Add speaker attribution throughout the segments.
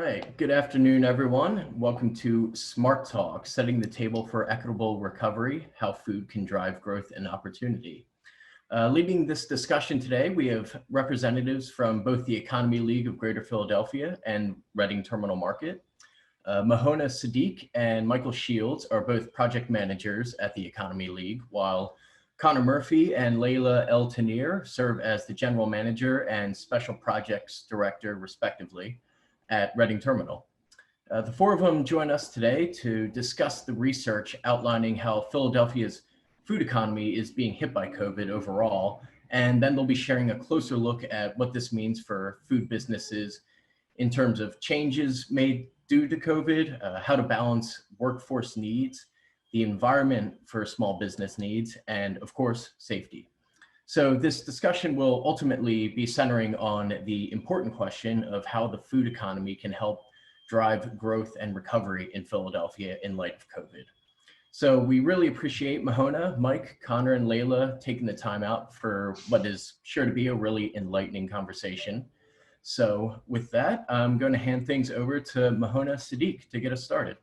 Speaker 1: right, good afternoon, everyone. Welcome to Smart Talk, setting the table for equitable recovery, how food can drive growth and opportunity. Leading this discussion today, we have representatives from both the Economy League of Greater Philadelphia and Reading Terminal Market. Mohona Siddique and Michael Shields are both project managers at the Economy League, while Conor Murphy and Layla Tannir serve as the general manager and special projects director, respectively, at Reading Terminal. The four of them join us today to discuss the research outlining how Philadelphia's food economy is being hit by COVID overall, and then they'll be sharing a closer look at what this means for food businesses in terms of changes made due to COVID, how to balance workforce needs, the environment for small business needs, and of course, safety. So this discussion will ultimately be centering on the important question of how the food economy can help drive growth and recovery in Philadelphia in light of COVID. So we really appreciate Mohona, Mike, Conor, and Layla taking the time out for what is sure to be a really enlightening conversation. So with that, I'm going to hand things over to Mohona Siddique to get us started.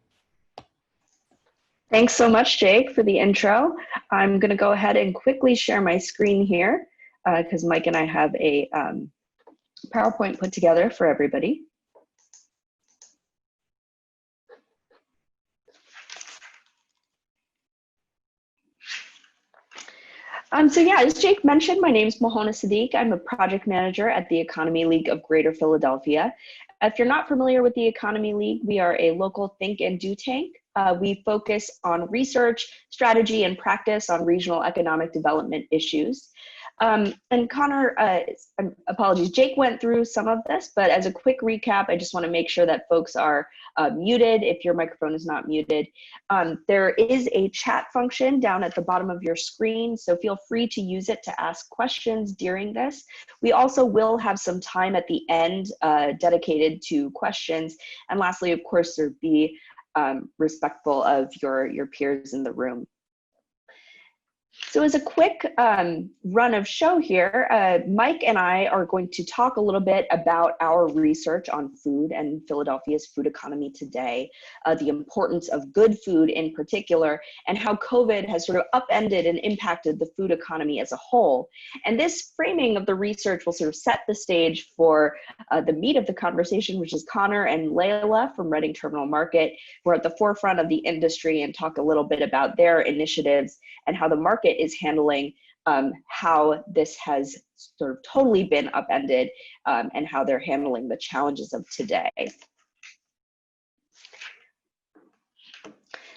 Speaker 2: Thanks so much, Jake, for the intro. I'm going to go ahead and quickly share my screen here because Mike and I have a PowerPoint put together for everybody. So yeah, as Jake mentioned, my name is Mohona Siddique. I'm a project manager at the Economy League of Greater Philadelphia. If you're not familiar with the Economy League, we are a local think and do tank. We focus on research, strategy, and practice on regional economic development issues. And Conor, apologies, Jake went through some of this, but as a quick recap, I just want to make sure that folks are muted if your microphone is not muted. There is a chat function down at the bottom of your screen, so feel free to use it to ask questions during this. We also will have some time at the end dedicated to questions. And lastly, of course, be respectful of your peers in the room. So as a quick run of show here, Mike and I are going to talk a little bit about our research on food and Philadelphia's food economy today, the importance of good food in particular, and how COVID has sort of upended and impacted the food economy as a whole. And this framing of the research will sort of set the stage for the meat of the conversation, which is Conor and Layla from Reading Terminal Market, who are at the forefront of the industry and talk a little bit about their initiatives and how the market is handling how this has sort of totally been upended and how they're handling the challenges of today.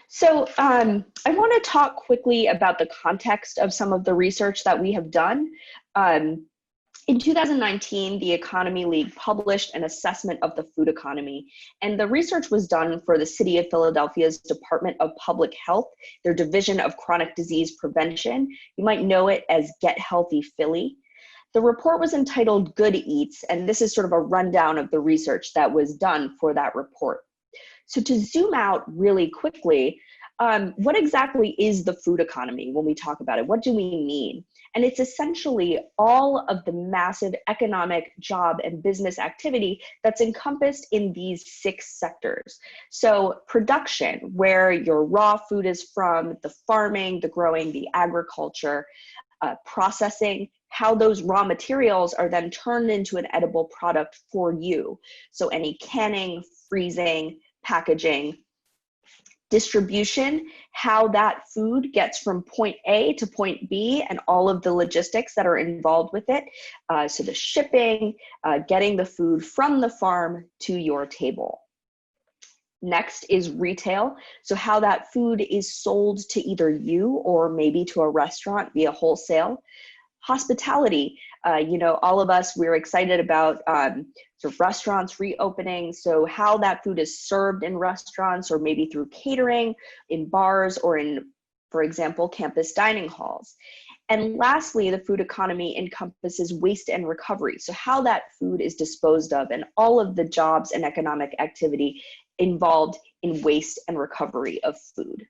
Speaker 2: So I want to talk quickly about the context of some of the research that we have done. In 2019, the Economy League published an assessment of the food economy, and the research was done for the City of Philadelphia's Department of Public Health, their Division of Chronic Disease Prevention. You might know it as Get Healthy Philly. The report was entitled Good Eats, and this is sort of a rundown of the research that was done for that report. So to zoom out really quickly, what exactly is the food economy when we talk about it? What do we mean? And it's essentially all of the massive economic, job, and business activity that's encompassed in these 6 sectors. So production, where your raw food is from, the farming, the growing, the agriculture, processing, how those raw materials are then turned into an edible product for you. So any canning, freezing, packaging, distribution, how that food gets from point A to point B and all of the logistics that are involved with it. So the shipping, getting the food from the farm to your table. Next is retail. So how that food is sold to either you or maybe to a restaurant via wholesale. Hospitality, all of us, we're excited about sort of restaurants reopening. So how that food is served in restaurants or maybe through catering, in bars, or in, for example, campus dining halls. And lastly, the food economy encompasses waste and recovery. So how that food is disposed of and all of the jobs and economic activity involved in waste and recovery of food.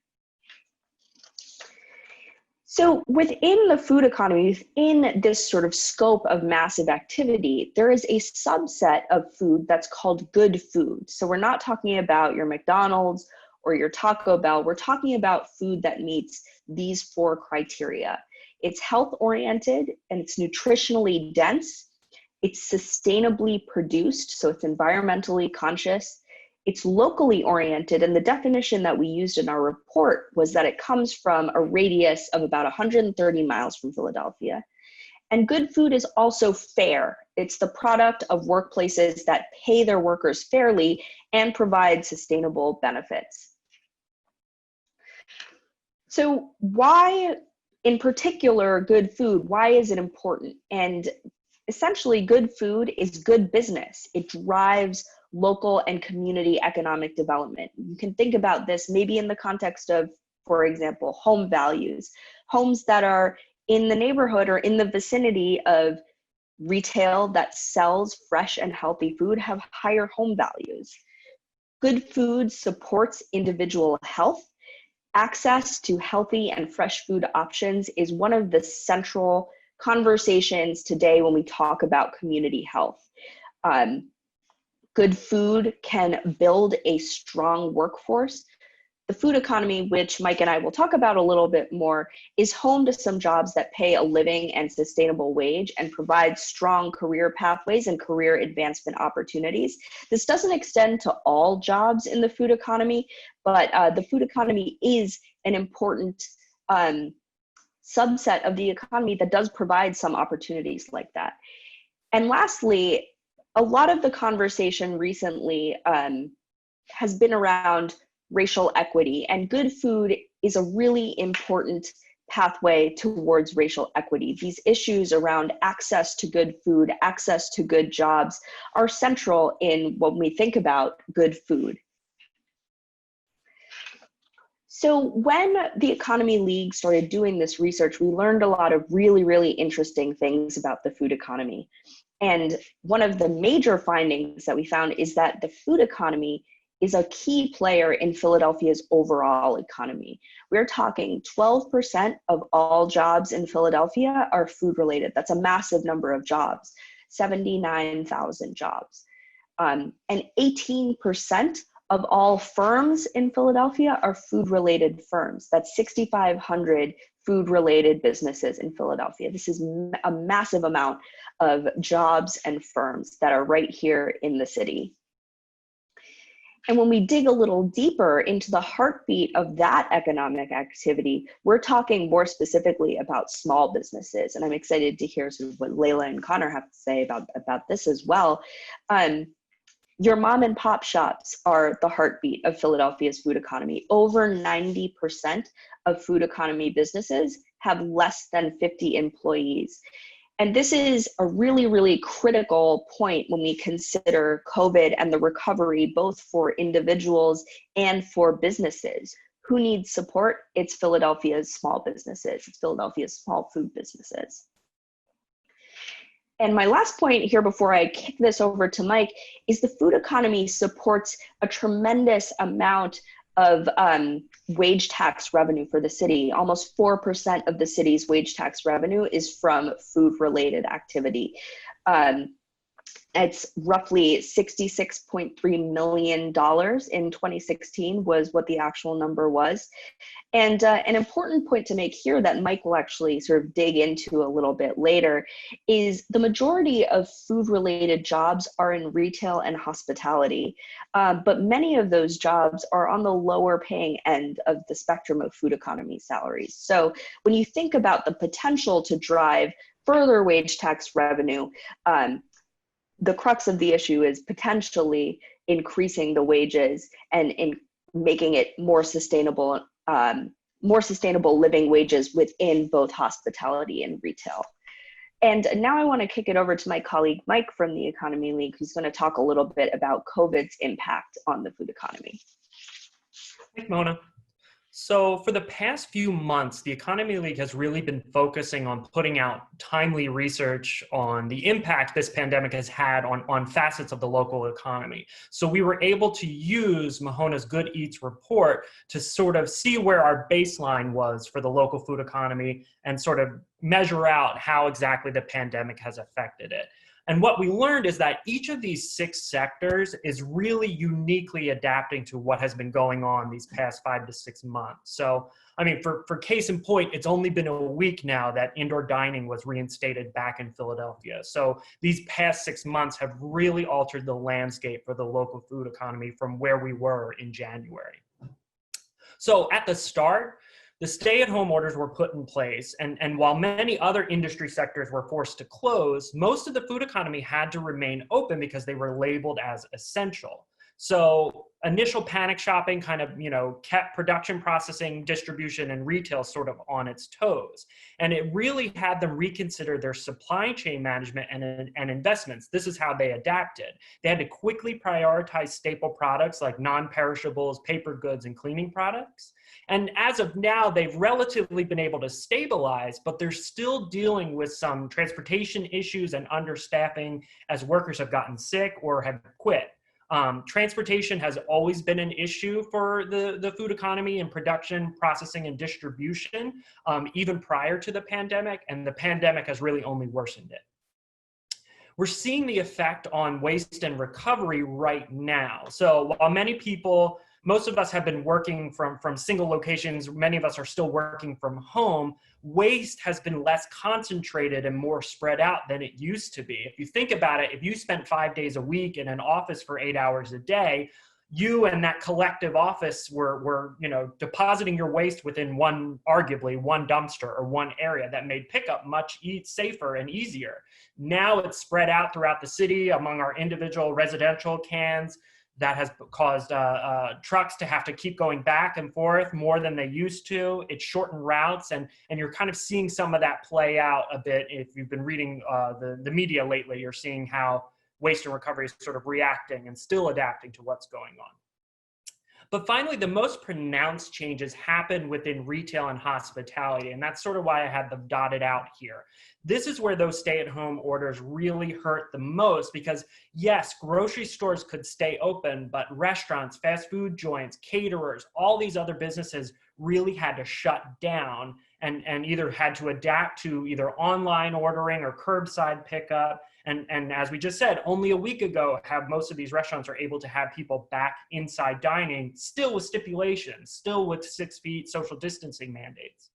Speaker 2: So within the food economy, within this sort of scope of massive activity, there is a subset of food that's called good food. So we're not talking about your McDonald's or your Taco Bell. We're talking about food that meets these 4 criteria. It's health oriented and it's nutritionally dense. It's sustainably produced, so it's environmentally conscious. It's locally oriented, and the definition that we used in our report was that it comes from a radius of about 130 miles from Philadelphia. And good food is also fair. It's the product of workplaces that pay their workers fairly and provide sustainable benefits. So why, in particular, good food? Why is it important? And essentially, good food is good business. It drives local and community economic development. You can think about this maybe in the context of, for example, home values. Homes that are in the neighborhood or in the vicinity of retail that sells fresh and healthy food have higher home values. Good food supports individual health. Access to healthy and fresh food options is one of the central conversations today when we talk about community health. Good food can build a strong workforce. The food economy, which Mike and I will talk about a little bit more, is home to some jobs that pay a living and sustainable wage and provide strong career pathways and career advancement opportunities. This doesn't extend to all jobs in the food economy, but the food economy is an important subset of the economy that does provide some opportunities like that. And lastly, a lot of the conversation recently has been around racial equity, and good food is a really important pathway towards racial equity. These issues around access to good food, access to good jobs are central in when we think about good food. So when the Economy League started doing this research, we learned a lot of really, really interesting things about the food economy. And one of the major findings that we found is that the food economy is a key player in Philadelphia's overall economy. We're talking 12% of all jobs in Philadelphia are food related. That's a massive number of jobs, 79,000 jobs. And 18% of all firms in Philadelphia are food related firms. That's 6,500 food related businesses in Philadelphia. This is a massive amount of jobs and firms that are right here in the city. And when we dig a little deeper into the heartbeat of that economic activity, we're talking more specifically about small businesses. And I'm excited to hear sort of what Layla and Conor have to say about this as well. Your mom and pop shops are the heartbeat of Philadelphia's food economy. Over 90% of food economy businesses have less than 50 employees. And this is a really, really critical point when we consider COVID and the recovery, both for individuals and for businesses. Who needs support? It's Philadelphia's small businesses. It's Philadelphia's small food businesses. And my last point here before I kick this over to Mike is the food economy supports a tremendous amount of wage tax revenue for the city. Almost 4% of the city's wage tax revenue is from food-related activity. It's roughly $66.3 million in 2016 was what the actual number was. And an important point to make here that Mike will actually sort of dig into a little bit later is the majority of food-related jobs are in retail and hospitality, but many of those jobs are on the lower paying end of the spectrum of food economy salaries. So when you think about the potential to drive further wage tax revenue, the crux of the issue is potentially increasing the wages and in making it more sustainable living wages within both hospitality and retail. And now I want to kick it over to my colleague, Mike from the Economy League, who's going to talk a little bit about COVID's impact on the food economy.
Speaker 3: Thanks, Mona. So for the past few months, the Economy League has really been focusing on putting out timely research on the impact this pandemic has had on facets of the local economy. So we were able to use Mohona's Good Eats report to sort of see where our baseline was for the local food economy and sort of measure out how exactly the pandemic has affected it. And what we learned is that each of these 6 sectors is really uniquely adapting to what has been going on these past 5 to 6 months. So, I mean, for case in point, it's only been a week now that indoor dining was reinstated back in Philadelphia. So these past 6 months have really altered the landscape for the local food economy from where we were in January. So at the start, the stay-at-home orders were put in place, and while many other industry sectors were forced to close, most of the food economy had to remain open because they were labeled as essential. So initial panic shopping kind of, kept production, processing, distribution, and retail sort of on its toes. And it really had them reconsider their supply chain management and investments. This is how they adapted. They had to quickly prioritize staple products like non-perishables, paper goods, and cleaning products. And as of now, they've relatively been able to stabilize, but they're still dealing with some transportation issues and understaffing as workers have gotten sick or have quit. Transportation has always been an issue for the food economy in production, processing, and distribution, even prior to the pandemic, and the pandemic has really only worsened it. We're seeing the effect on waste and recovery right now. So while most of us have been working from single locations, many of us are still working from home, waste has been less concentrated and more spread out than it used to be. If you think about it, if you spent 5 days a week in an office for 8 hours a day, you and that collective office were depositing your waste within arguably one dumpster or one area that made pickup much safer and easier. Now it's spread out throughout the city among our individual residential cans. That has caused trucks to have to keep going back and forth more than they used to. It's shortened routes, and you're kind of seeing some of that play out a bit. If you've been reading the media lately, you're seeing how waste and recovery is sort of reacting and still adapting to what's going on. But finally, the most pronounced changes happen within retail and hospitality, and that's sort of why I had them dotted out here. This is where those stay-at-home orders really hurt the most because, yes, grocery stores could stay open, but restaurants, fast food joints, caterers, all these other businesses really had to shut down and either had to adapt to either online ordering or curbside pickup. And as we just said, only a week ago, most of these restaurants are able to have people back inside dining, still with stipulations, still with 6 feet social distancing mandates.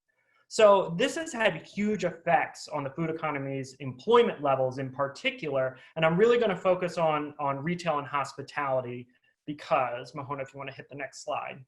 Speaker 3: So this has had huge effects on the food economy's employment levels in particular. And I'm really going to focus on retail and hospitality because, Mohona, if you want to hit the next slide.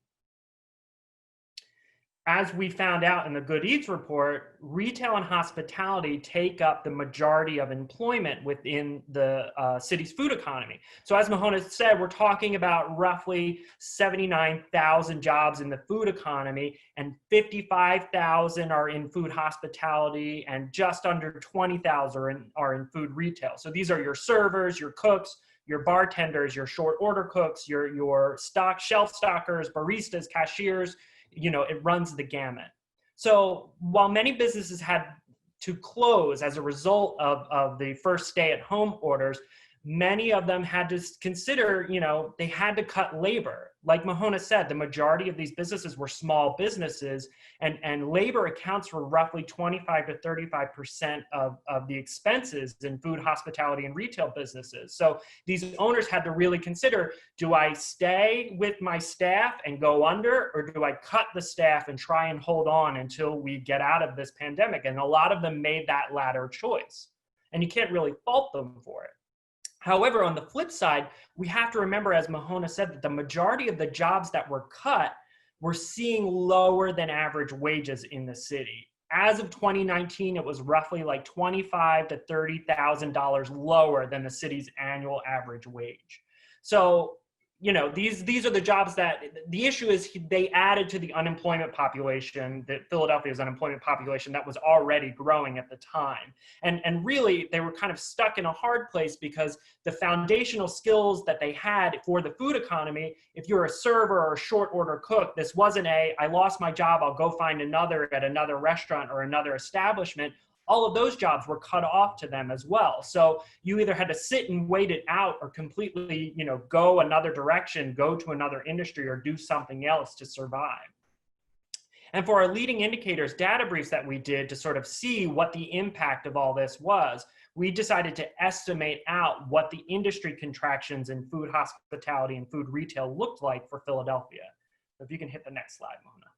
Speaker 3: As we found out in the Good Eats report, retail and hospitality take up the majority of employment within the city's food economy. So as Mohona said, we're talking about roughly 79,000 jobs in the food economy, and 55,000 are in food hospitality, and just under 20,000 are in food retail. So these are your servers, your cooks, your bartenders, your short order cooks, your shelf stockers, baristas, cashiers. It runs the gamut. So while many businesses had to close as a result of the first stay-at-home orders, many of them had to consider, they had to cut labor. Like Mohona said, the majority of these businesses were small businesses, and labor accounts for roughly 25 to 35% of the expenses in food, hospitality, and retail businesses. So these owners had to really consider, do I stay with my staff and go under, or do I cut the staff and try and hold on until we get out of this pandemic? And a lot of them made that latter choice, and you can't really fault them for it. However, on the flip side, we have to remember, as Mohona said, that the majority of the jobs that were cut were seeing lower than average wages in the city. As of 2019, it was roughly like $25,000 to $30,000 lower than the city's annual average wage. So these are the jobs that the issue is they added to the unemployment population, that Philadelphia's unemployment population that was already growing at the time. And really they were kind of stuck in a hard place because the foundational skills that they had for the food economy, if you're a server or a short order cook, this wasn't I lost my job, I'll go find another at another restaurant or another establishment. All of those jobs were cut off to them as well. So you either had to sit and wait it out or completely, go another direction, go to another industry or do something else to survive. And for our leading indicators data briefs that we did to sort of see what the impact of all this was, we decided to estimate out what the industry contractions in food hospitality and food retail looked like for Philadelphia. If you can hit the next slide, Mohona.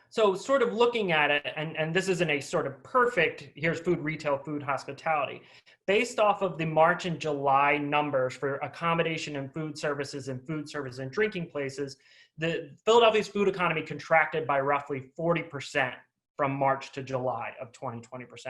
Speaker 3: So sort of looking at it, and this isn't a sort of perfect, here's food retail, food hospitality. Based off of the March and July numbers for accommodation and food services and drinking places, the Philadelphia's food economy contracted by roughly 40% from March to July of 20%.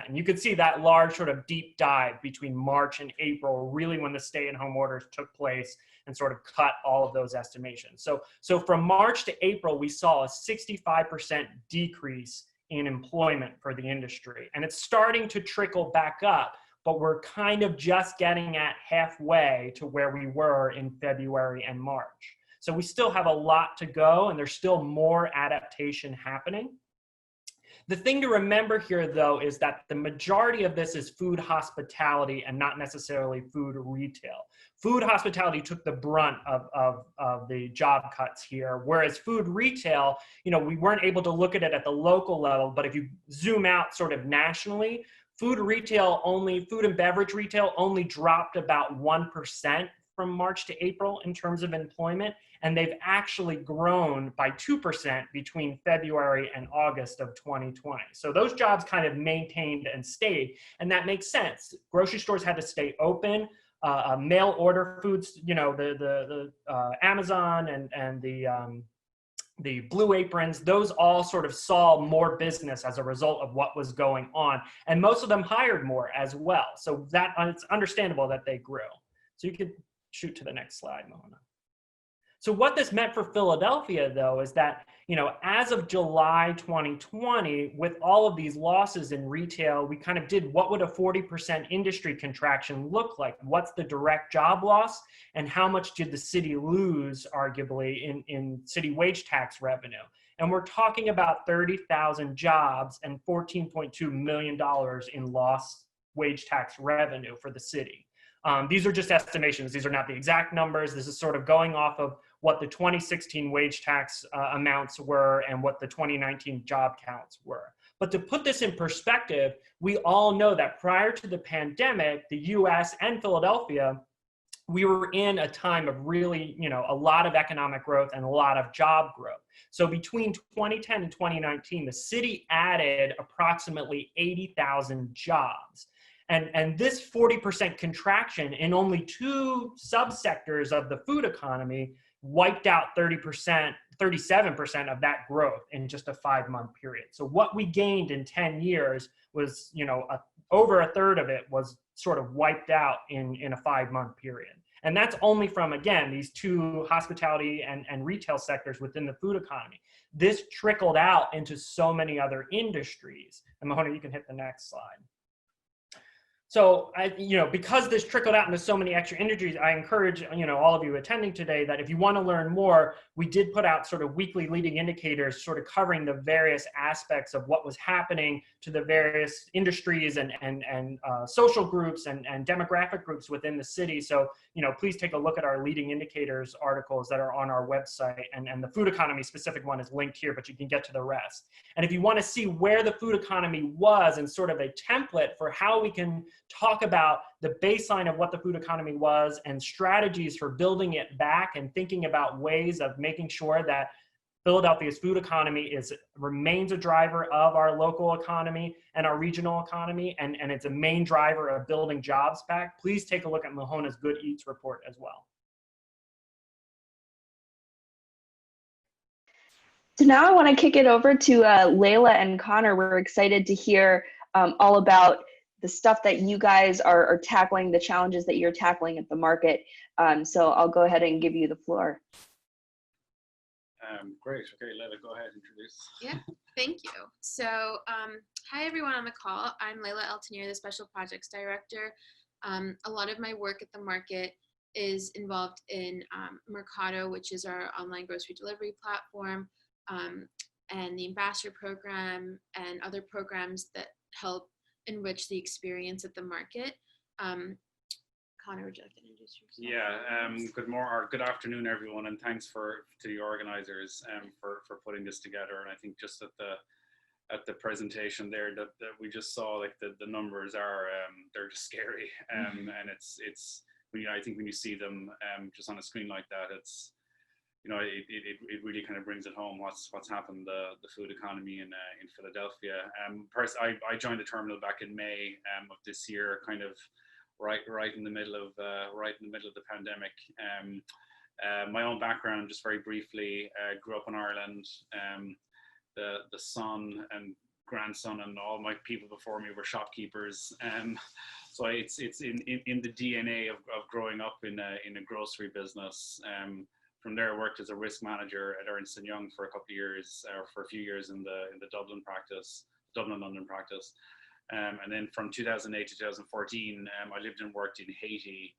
Speaker 3: And you could see that large sort of deep dive between March and April, really when the stay-at-home orders took place and sort of cut all of those estimations. So from March to April, we saw a 65% decrease in employment for the industry. And it's starting to trickle back up, but we're kind of just getting at halfway to where we were in February and March. So we still have a lot to go, and there's still more adaptation happening. The thing to remember here, though, is that the majority of this is food hospitality and not necessarily food retail. Food hospitality took the brunt of the job cuts here, whereas food retail, we weren't able to look at it at the local level, but if you zoom out sort of nationally, food and beverage retail only dropped about 1% from March to April in terms of employment, and they've actually grown by 2% between February and August of 2020. So those jobs kind of maintained and stayed, and that makes sense. Grocery stores had to stay open. Mail order foods, the Amazon and the Blue Aprons, those all sort of saw more business as a result of what was going on, and most of them hired more as well. So that it's understandable that they grew. So you could shoot to the next slide, Mohona. So what this meant for Philadelphia, though, is that, as of July 2020, with all of these losses in retail, we kind of did what would a 40% industry contraction look like? What's the direct job loss? And how much did the city lose, arguably, in city wage tax revenue? And we're talking about 30,000 jobs and $14.2 million in lost wage tax revenue for the city. These are just estimations. These are not the exact numbers. This is sort of going off of what the 2016 wage tax amounts were and what the 2019 job counts were. But to put this in perspective, we all know that prior to the pandemic, the US and Philadelphia, we were in a time of really, a lot of economic growth and a lot of job growth. So between 2010 and 2019, the city added approximately 80,000 jobs. And this 40% contraction in only two subsectors of the food economy wiped out 37% of that growth in just a 5-month period. So what we gained in 10 years was, over a third of it was sort of wiped out in a 5-month period. And that's only from, again, these two hospitality and retail sectors within the food economy. This trickled out into so many other industries. And Mohona, you can hit the next slide. So, because this trickled out into so many extra industries, I encourage, all of you attending today that if you want to learn more, we did put out sort of weekly leading indicators, sort of covering the various aspects of what was happening to the various industries and social groups and demographic groups within the city. So, please take a look at our leading indicators articles that are on our website, and the food economy specific one is linked here, but you can get to the rest. And if you want to see where the food economy was and sort of a template for how we can talk about the baseline of what the food economy was and strategies for building it back and thinking about ways of making sure that Philadelphia's food economy remains a driver of our local economy and our regional economy, and it's a main driver of building jobs back, please take a look at Mohona's Good Eats report as well.
Speaker 2: So now I want to kick it over to Layla and Conor. We're excited to hear all about the stuff that you guys are tackling, the challenges that you're tackling at the market. So I'll go ahead and give you the floor.
Speaker 4: Great. Okay, Layla, go ahead, introduce.
Speaker 5: Yeah, thank you. So, hi everyone on the call. I'm Layla Tannir, the Special Projects Director. A lot of my work at the market is involved in Mercado, which is our online grocery delivery platform, and the Ambassador Program and other programs that help enrich the experience at the market. Conor, would you like to introduce yourself?
Speaker 4: Yeah, good afternoon, everyone, and thanks to the organizers for putting this together. And I think just at the presentation there that we just saw, like the numbers are they're just scary, and it's I think when you see them just on a screen like that, it's it really kind of brings it home what's happened the food economy in Philadelphia. First, I joined the terminal back in May of this year, kind of right in the middle of the pandemic. My own background, just very briefly, grew up in Ireland. The son and grandson and all my people before me were shopkeepers. So it's in the DNA of growing up in a grocery business. From there, I worked as a risk manager at Ernst & Young for a few years in the Dublin London practice. And then from 2008 to 2014, I lived and worked in Haiti,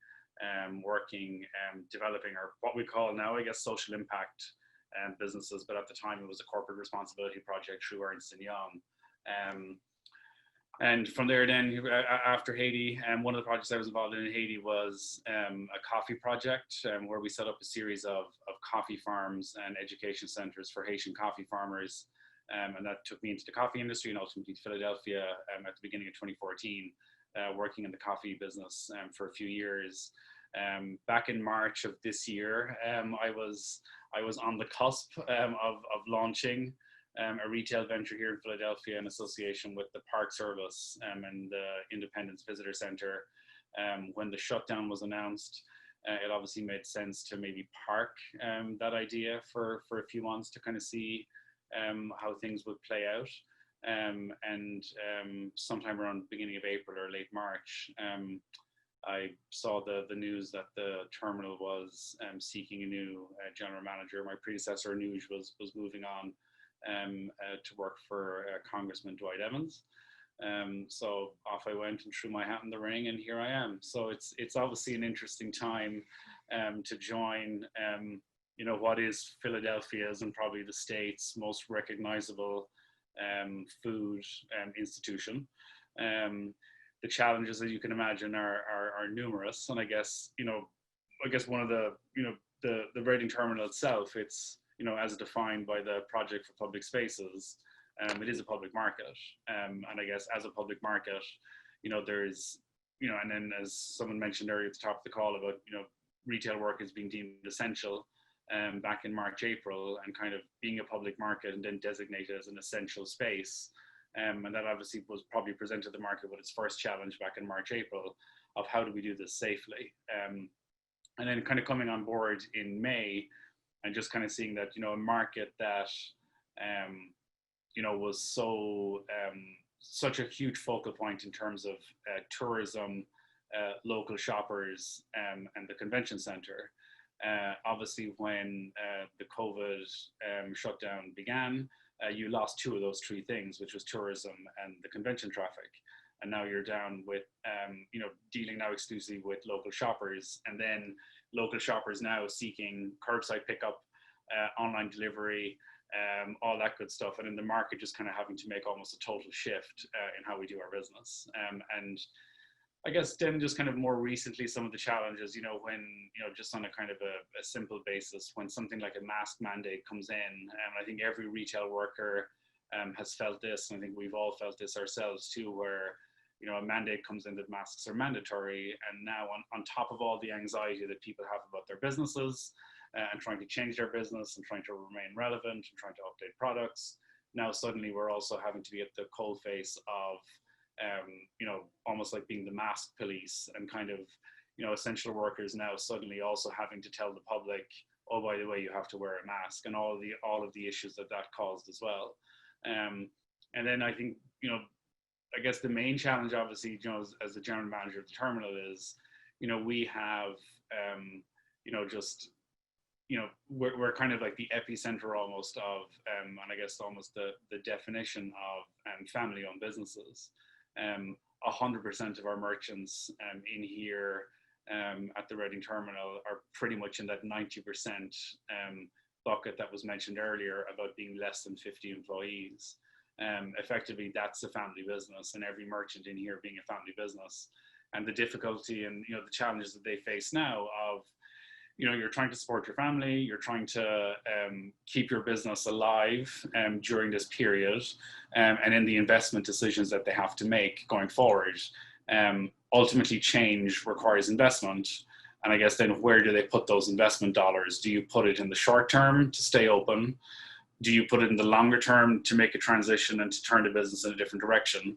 Speaker 4: developing what we call now, I guess, social impact businesses, but at the time it was a corporate responsibility project through Ernst & Young. And from there then, after Haiti, one of the projects I was involved in Haiti was a coffee project where we set up a series of coffee farms and education centers for Haitian coffee farmers. And that took me into the coffee industry and ultimately to Philadelphia at the beginning of 2014, working in the coffee business for a few years. Back in March of this year, I was on the cusp of launching a retail venture here in Philadelphia in association with the Park Service and the Independence Visitor Center. When the shutdown was announced, it obviously made sense to maybe park that idea for a few months to kind of see how things would play out. And sometime around the beginning of April or late March, I saw the news that the terminal was seeking a new general manager. My predecessor, Nuge, was moving on to work for Congressman Dwight Evans. So off I went and threw my hat in the ring, and here I am. So it's obviously an interesting time to join what is Philadelphia's and probably the state's most recognizable food institution. The challenges, as you can imagine, are numerous, and I guess one of the Reading terminal itself, it's as defined by the Project for Public Spaces, it is a public market, and I guess as a public market, there's and then as someone mentioned earlier at the top of the call about retail work is being deemed essential back in March, April, and kind of being a public market and then designated as an essential space. And that obviously was probably presented to the market with its first challenge back in March, April, of how do we do this safely? And then kind of coming on board in May and just kind of seeing that, a market that, was such a huge focal point in terms of tourism, local shoppers, and the convention center. Obviously, when the COVID shutdown began, you lost two of those three things, which was tourism and the convention traffic. And now you're down with, dealing now exclusively with local shoppers, and then local shoppers now seeking curbside pickup, online delivery, all that good stuff. And in the market, just kind of having to make almost a total shift in how we do our business. And I guess then just kind of more recently, some of the challenges, when, just on a kind of a simple basis, when something like a mask mandate comes in, and I think every retail worker has felt this, and I think we've all felt this ourselves too, where, a mandate comes in that masks are mandatory. And now on top of all the anxiety that people have about their businesses and trying to change their business and trying to remain relevant and trying to update products, now suddenly we're also having to be at the coalface of almost like being the mask police, and kind of, essential workers now suddenly also having to tell the public, oh, by the way, you have to wear a mask, and all of the issues that caused as well. And then I think, I guess the main challenge, obviously, as the general manager of the terminal is, we have just, we're kind of like the epicenter almost of, and I guess almost the definition of family-owned businesses. 100% of our merchants in here at the Reading terminal are pretty much in that 90% bucket that was mentioned earlier about being less than 50 employees. Effectively, that's a family business, and every merchant in here being a family business. And the difficulty and the challenges that they face now of, you're trying to support your family, you're trying to keep your business alive during this period, and in the investment decisions that they have to make going forward. Ultimately, change requires investment. And I guess then where do they put those investment dollars? Do you put it in the short term to stay open? Do you put it in the longer term to make a transition and to turn the business in a different direction?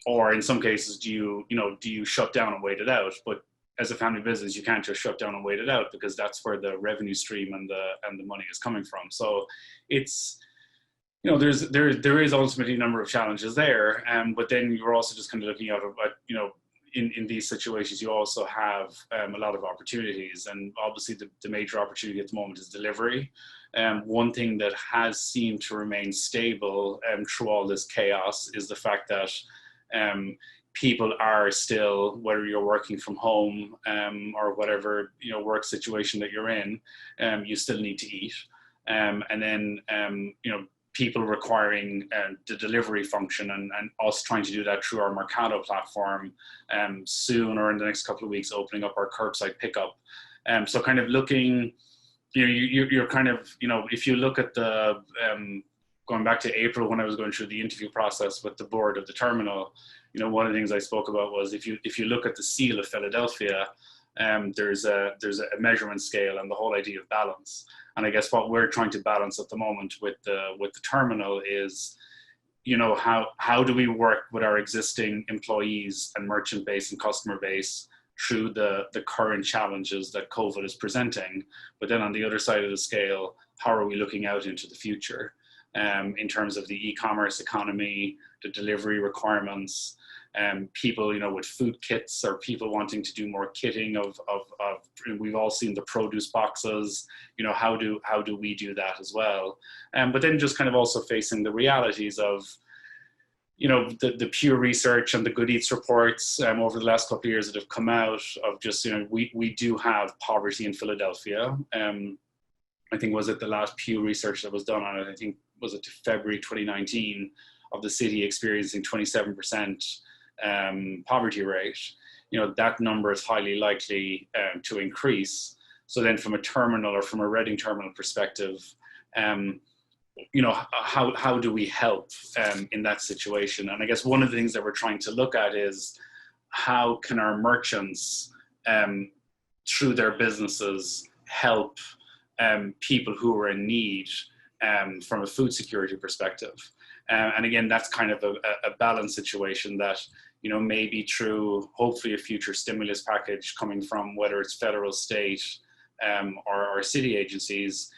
Speaker 4: Or in some cases, do you shut down and wait it out? But as a family business, you can't just shut down and wait it out, because that's where the revenue stream and the money is coming from. So it's, there is ultimately a number of challenges there. But then you're also just kind of looking at, in these situations, you also have a lot of opportunities. And obviously the major opportunity at the moment is delivery. One thing that has seemed to remain stable through all this chaos is the fact that people are still, whether you're working from home or whatever work situation that you're in, you still need to eat. And then people requiring the delivery function, and us trying to do that through our Mercado platform soon, or in the next couple of weeks, opening up our curbside pickup. So kind of looking, you're kind of, if you look at the, going back to April when I was going through the interview process with the board of the terminal, one of the things I spoke about was if you look at the seal of Philadelphia, there's a measurement scale and the whole idea of balance. And I guess what we're trying to balance at the moment with the terminal is, how do we work with our existing employees and merchant base and customer base through the current challenges that COVID is presenting? But then on the other side of the scale, how are we looking out into the future in terms of the e-commerce economy, the delivery requirements, people, with food kits, or people wanting to do more kitting of we've all seen the produce boxes, how do we do that as well? But then just kind of also facing the realities of, the Pew Research and the Good Eats reports over the last couple of years that have come out of just, we do have poverty in Philadelphia. I think was it the last Pew Research that was done on it, I think, was it February 2019, of the city experiencing 27% poverty rate. That number is highly likely to increase. So then from a terminal, or from a Reading terminal perspective, how do we help in that situation? And I guess one of the things that we're trying to look at is, how can our merchants through their businesses help people who are in need from a food security perspective. And again, that's kind of a balanced situation that, maybe through hopefully a future stimulus package coming from whether it's federal, state, or city agencies,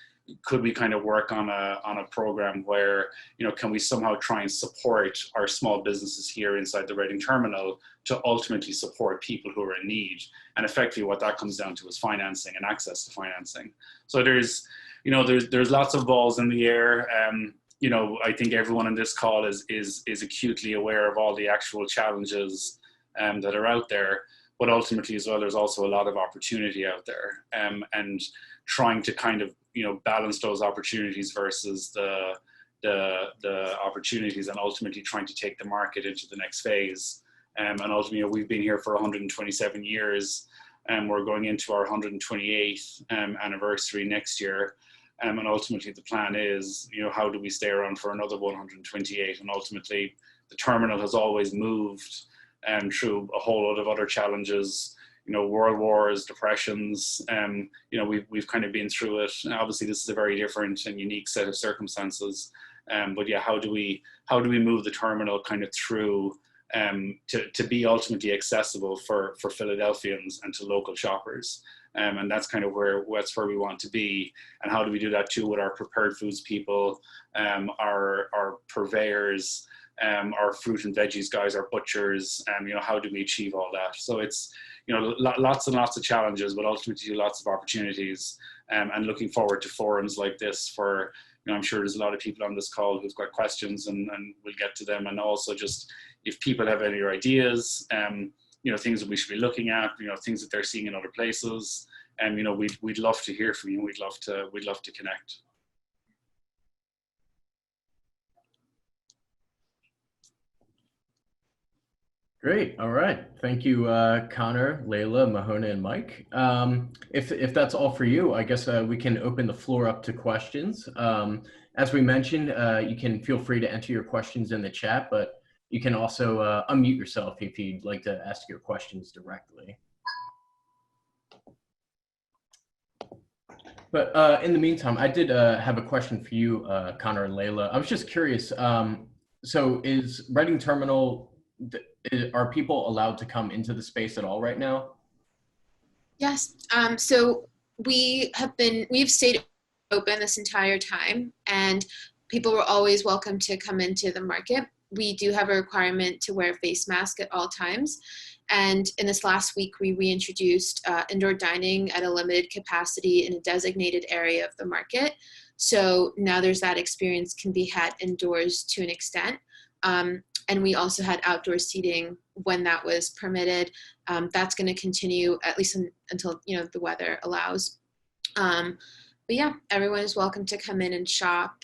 Speaker 4: could we kind of work on a program where, can we somehow try and support our small businesses here inside the Reading terminal to ultimately support people who are in need? And effectively what that comes down to is financing and access to financing. So there's lots of balls in the air. I think everyone on this call is acutely aware of all the actual challenges that are out there, but ultimately as well, there's also a lot of opportunity out there, and trying to kind of, balance those opportunities versus the opportunities, and ultimately trying to take the market into the next phase. And ultimately, we've been here for 127 years, and we're going into our 128th anniversary next year. And ultimately the plan is, how do we stay around for another 128? And ultimately the terminal has always moved through a whole lot of other challenges, world wars, depressions, we've kind of been through it. And obviously this is a very different and unique set of circumstances. But yeah, how do we move the terminal kind of through to be ultimately accessible for Philadelphians and to local shoppers? And that's kind of where we want to be. And how do we do that too with our prepared foods people, our purveyors, our fruit and veggies guys, our butchers, how do we achieve all that? So it's, lots and lots of challenges, but ultimately lots of opportunities. And looking forward to forums like this for, I'm sure there's a lot of people on this call who've got questions, and we'll get to them. And also just if people have any ideas, things that we should be looking at, things that they're seeing in other places, and we'd love to hear from you. We'd love to connect.
Speaker 1: Great. All right. Thank you, Conor, Layla, Mohona, and Mike. If that's all for you, I guess we can open the floor up to questions. As we mentioned, you can feel free to enter your questions in the chat, but you can also unmute yourself if you'd like to ask your questions directly. But in the meantime, I did have a question for you, Conor and Layla. I was just curious. So is Reading Terminal, are people allowed to come into the space at all right now?
Speaker 5: Yes. So we've stayed open this entire time, and people were always welcome to come into the market. We do have a requirement to wear a face mask at all times. And in this last week, we reintroduced indoor dining at a limited capacity in a designated area of the market. So now there's that experience can be had indoors to an extent. And we also had outdoor seating when that was permitted. That's going to continue at least until the weather allows. But yeah, everyone is welcome to come in and shop.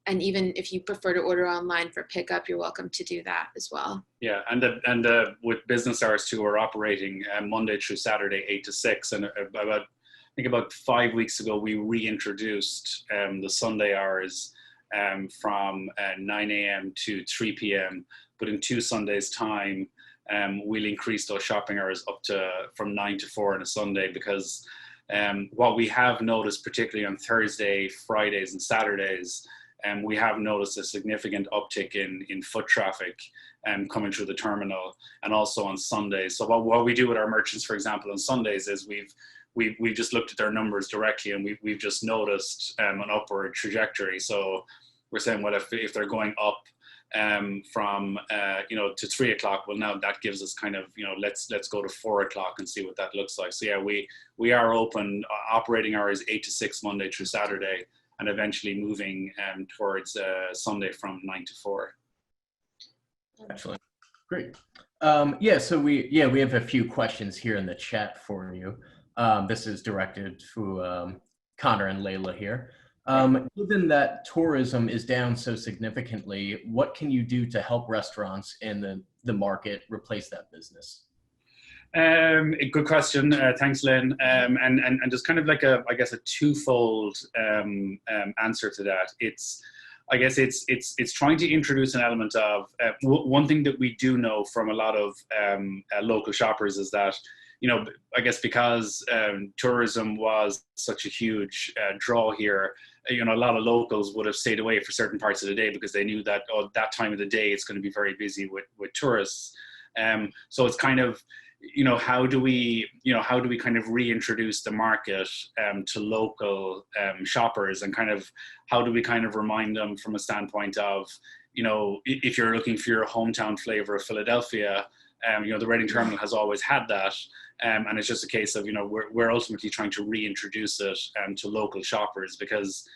Speaker 5: And even if you prefer to order online for pickup, you're welcome to do that as well.
Speaker 4: Yeah, and with business hours too, we're operating Monday through Saturday 8 to 6, and about 5 weeks ago we reintroduced the Sunday hours from 9 a.m. to 3 p.m. But in 2 Sundays' time, we'll increase those shopping hours up to from 9 to 4 on a Sunday, because what we have noticed, particularly on Thursday, Fridays, and Saturdays, we have noticed a significant uptick in foot traffic coming through the terminal, and also on Sundays. So what we do with our merchants, for example, on Sundays is we've just looked at their numbers directly, and we've just noticed an upward trajectory. So we're saying, well, if they're going up from to 3 o'clock, well, now that gives us kind of, let's go to 4 o'clock and see what that looks like. So yeah, we are open, operating hours 8 to 6 Monday through Saturday, and eventually moving towards Sunday from 9 to 4.
Speaker 1: Excellent. Great. So we have a few questions here in the chat for you. This is directed to Conor and Layla here. Given that tourism is down so significantly, what can you do to help restaurants in the market replace that business?
Speaker 4: Good question. Thanks, Lynn. And just kind of like a twofold answer to that. It's trying to introduce an element of one thing that we do know from a lot of local shoppers is that, because tourism was such a huge draw here, a lot of locals would have stayed away for certain parts of the day because they knew that that time of the day it's going to be very busy with tourists. So it's kind of, how do we kind of reintroduce the market to local shoppers, and kind of how do we kind of remind them from a standpoint of, if you're looking for your hometown flavor of Philadelphia, the Reading Terminal has always had that. And it's just a case of, we're ultimately trying to reintroduce it to local shoppers, because,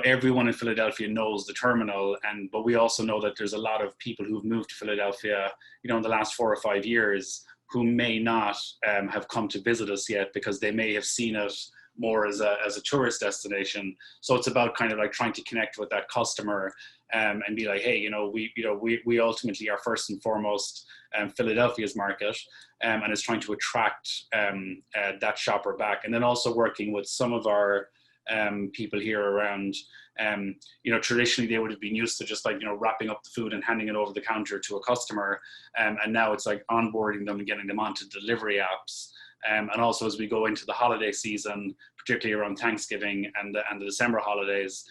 Speaker 4: everyone in Philadelphia knows the terminal, but we also know that there's a lot of people who've moved to Philadelphia, in the last 4 or 5 years, who may not have come to visit us yet because they may have seen it more as a tourist destination. So it's about kind of like trying to connect with that customer and be like, hey, we ultimately are first and foremost Philadelphia's market, and it's trying to attract that shopper back. And then also working with some of our people here around, traditionally they would have been used to just like, wrapping up the food and handing it over the counter to a customer. And now it's like onboarding them and getting them onto delivery apps. And also as we go into the holiday season, particularly around Thanksgiving and the December holidays,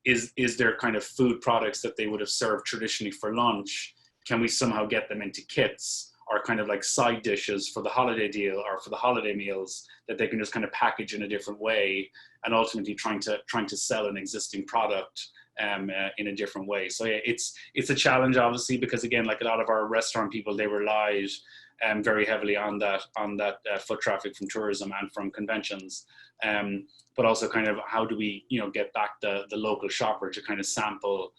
Speaker 4: is there kind of food products that they would have served traditionally for lunch? Can we somehow get them into kits or kind of like side dishes for the holiday deal or for the holiday meals that they can just kind of package in a different way, and ultimately trying to sell an existing product in a different way. So yeah, it's a challenge, obviously, because again, like a lot of our restaurant people, they relied very heavily on that foot traffic from tourism and from conventions. But also kind of how do we, get back the local shopper to kind of sample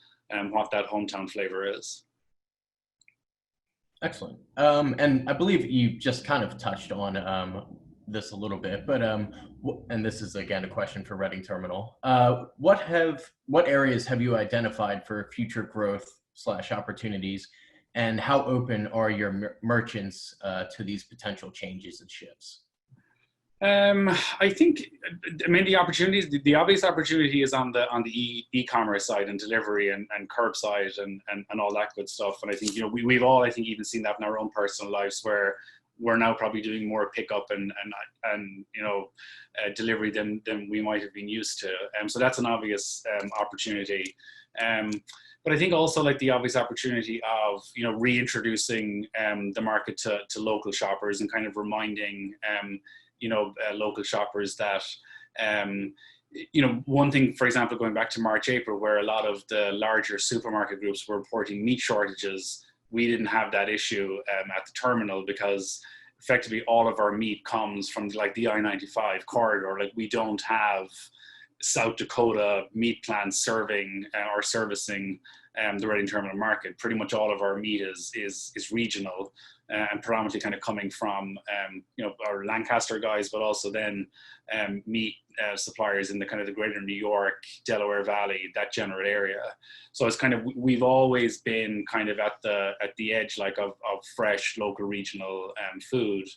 Speaker 4: what that hometown flavor is.
Speaker 1: Excellent. And I believe you just kind of touched on this a little bit, but and this is again a question for Reading Terminal. What areas have you identified for future growth / opportunities, and how open are your merchants to these potential changes and shifts?
Speaker 4: I think, the opportunities, the obvious opportunity is on the e-commerce side and delivery and curbside and all that good stuff. And I think, we've all, I think, even seen that in our own personal lives, where we're now probably doing more pickup and delivery than we might have been used to. So that's an obvious opportunity. But I think also like the obvious opportunity of, reintroducing the market to local shoppers and kind of reminding local shoppers that, one thing, for example, going back to March, April, where a lot of the larger supermarket groups were reporting meat shortages, we didn't have that issue at the terminal, because effectively all of our meat comes from like the I-95 corridor. Like, we don't have South Dakota meat plants serving or servicing the Reading Terminal market. Pretty much all of our meat is regional and predominantly kind of coming from our Lancaster guys, but also then meat suppliers in the kind of the greater New York, Delaware Valley, that general area. So it's kind of, we've always been kind of at the edge like of fresh local regional food.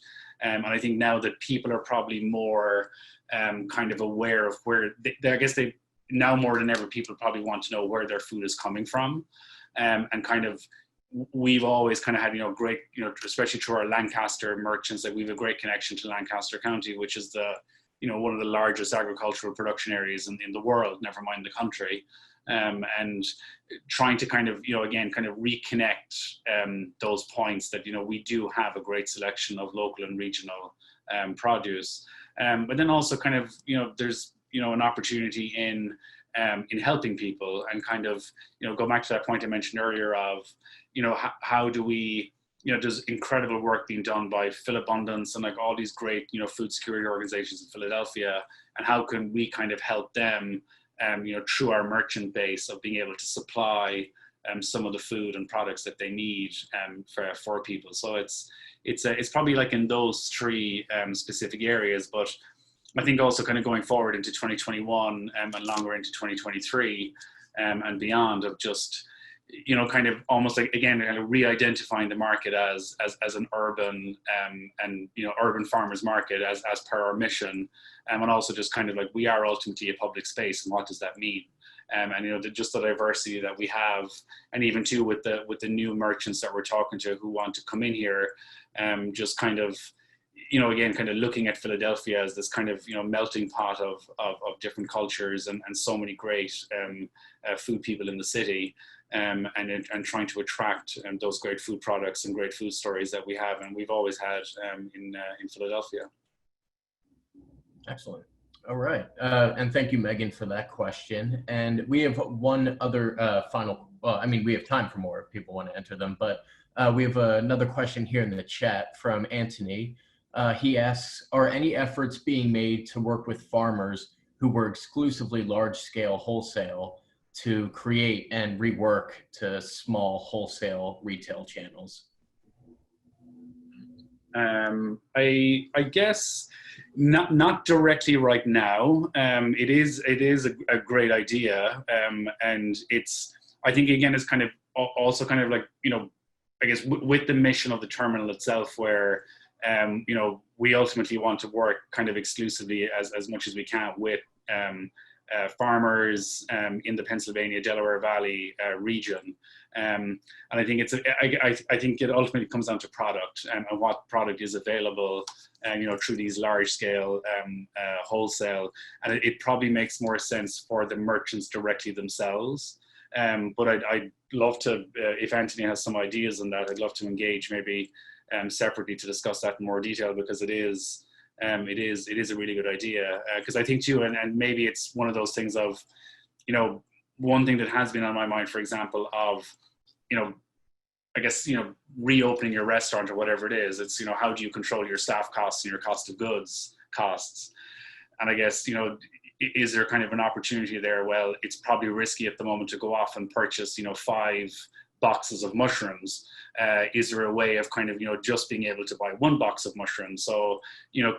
Speaker 4: And I think now that people are probably more kind of aware of where I guess they now more than ever, people probably want to know where their food is coming from. And kind of, we've always kind of had, great, especially through our Lancaster merchants, like we have a great connection to Lancaster County, which is the, one of the largest agricultural production areas in the world, never mind the country. And trying to kind of, again, kind of reconnect those points that, we do have a great selection of local and regional produce. But then also kind of, there's, an opportunity in helping people and kind of, go back to that point I mentioned earlier of, how do we, there's incredible work being done by Philabundance and like all these great, food security organizations in Philadelphia, and how can we kind of help them, through our merchant base of being able to supply some of the food and products that they need for people. So it's probably like in those three specific areas, but I think also kind of going forward into 2021 and longer into 2023 and beyond, of just, kind of almost like, again, kind of re-identifying the market as an urban and, urban farmers market as per our mission. And also just kind of like, we are ultimately a public space, and what does that mean? And, just the diversity that we have, and even too with the new merchants that we're talking to who want to come in here, just kind of, again, kind of looking at Philadelphia as this kind of, melting pot of different cultures and so many great food people in the city, and trying to attract those great food products and great food stories that we have, and we've always had in Philadelphia.
Speaker 1: Excellent. All right. And thank you, Megan, for that question. And we have one other final, well, I mean, we have time for more if people want to enter them, but we have another question here in the chat from Anthony. He asks, are any efforts being made to work with farmers who were exclusively large-scale wholesale to create and rework to small wholesale retail channels?
Speaker 4: I guess not directly right now. It is a great idea, and I think again it's kind of also kind of like, I guess with the mission of the terminal itself, where we ultimately want to work kind of exclusively as much as we can with farmers in the Pennsylvania, Delaware Valley region. And I think I think it ultimately comes down to product and what product is available, through these large scale wholesale. And it probably makes more sense for the merchants directly themselves. But I'd love to, if Anthony has some ideas on that, I'd love to engage maybe separately to discuss that in more detail, because it is a really good idea. Because I think too, and maybe it's one of those things of, one thing that has been on my mind, for example, of, I guess, reopening your restaurant or whatever it is. It's, how do you control your staff costs and your cost of goods costs? And I guess, is there kind of an opportunity there? Well, it's probably risky at the moment to go off and purchase, 5 boxes of mushrooms. Is there a way of kind of, just being able to buy 1 box of mushrooms? So,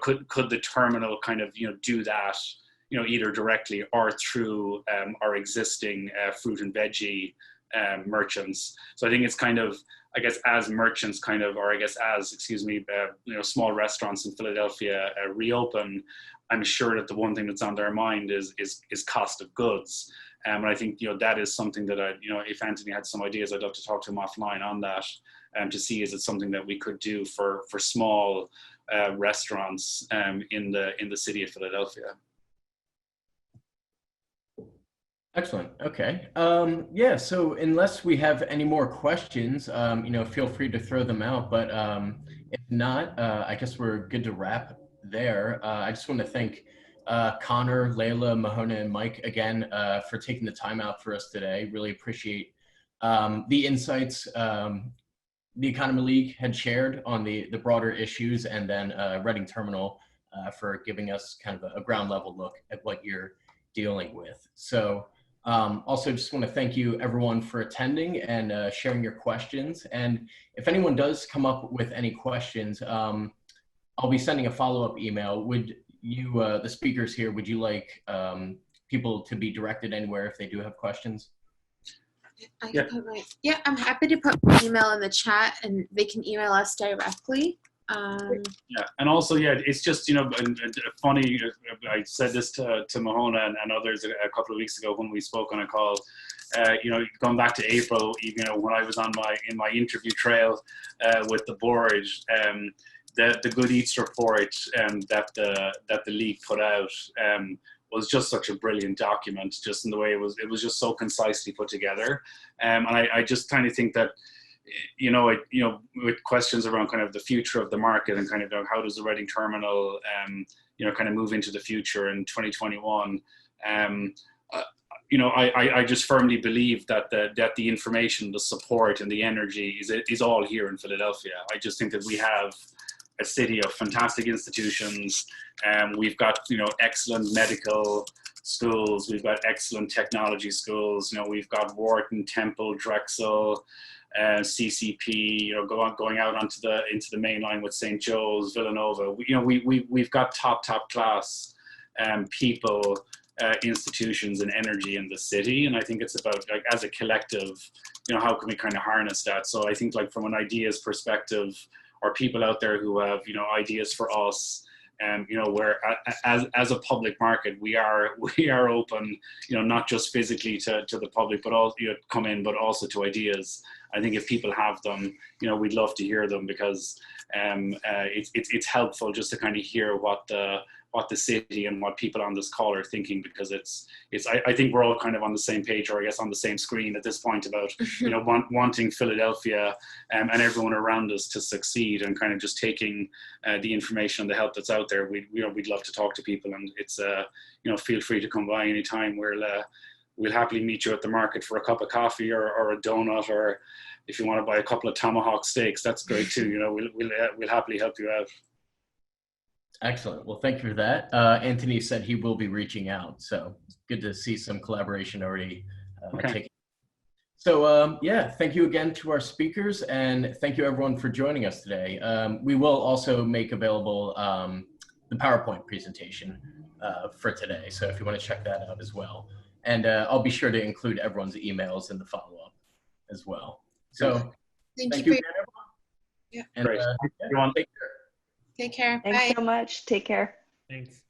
Speaker 4: could the terminal kind of, do that, either directly or through our existing fruit and veggie merchants. So I think it's kind of, I guess, as merchants kind of, or I guess as, small restaurants in Philadelphia reopen, I'm sure that the one thing that's on their mind is cost of goods. And I think, that is something that if Anthony had some ideas, I'd love to talk to him offline on that, to see, is it something that we could do for small restaurants in the city of Philadelphia.
Speaker 1: Excellent. Okay. Yeah. So unless we have any more questions, feel free to throw them out. But if not, I guess we're good to wrap there. I just want to thank Conor, Layla, Mohona, and Mike again for taking the time out for us today. Really appreciate the insights the Economy League had shared on the broader issues, and then Reading Terminal for giving us kind of a ground level look at what you're dealing with. So. Also, just want to thank you everyone for attending and sharing your questions. And if anyone does come up with any questions, I'll be sending a follow-up email. Would you, the speakers here, would you like people to be directed anywhere if they do have questions?
Speaker 5: I'm happy to put my email in the chat, and they can email us directly.
Speaker 4: And also, it's just, funny, I said this to Mohona and others a couple of weeks ago when we spoke on a call, going back to April, when I was in my interview trail with the board, the Good Eats report that the league put out was just such a brilliant document, just in the way it was just so concisely put together. And I just kind of think that, with questions around kind of the future of the market and kind of how does the Reading Terminal, kind of move into the future in 2021. I just firmly believe that the information, the support, and the energy is all here in Philadelphia. I just think that we have a city of fantastic institutions. We've got, excellent medical schools. We've got excellent technology schools. We've got Wharton, Temple, Drexel, CCP, going out into the main line with St. Joe's, Villanova. We've got top class people, institutions, and energy in the city. And I think it's about, like, as a collective, how can we kind of harness that? So I think, like, from an ideas perspective, or people out there who have, ideas for us, where as a public market, we are open, not just physically to the public, but also come in, but also to ideas. I think if people have them, we'd love to hear them, because it's helpful just to kind of hear what the city and what people on this call are thinking, because I think we're all kind of on the same page, or I guess on the same screen at this point, about wanting Philadelphia and everyone around us to succeed, and kind of just taking the information and the help that's out there. We'd love to talk to people, and it's feel free to come by anytime. We'll happily meet you at the market for a cup of coffee or a donut, or if you want to buy a couple of tomahawk steaks, that's great too. We'll happily help you out.
Speaker 1: Excellent. Well, thank you for that. Anthony said he will be reaching out, so good to see some collaboration already taking. So thank you again to our speakers, and thank you everyone for joining us today. We will also make available the PowerPoint presentation for today, so if you want to check that out as well. And I'll be sure to include everyone's emails in the follow-up as well. So thank you again, everyone.
Speaker 5: Yeah.
Speaker 1: And,
Speaker 4: Great.
Speaker 1: everyone, take care.
Speaker 5: Take care.
Speaker 2: Thanks
Speaker 5: Bye.
Speaker 2: so much. Take care.
Speaker 3: Thanks.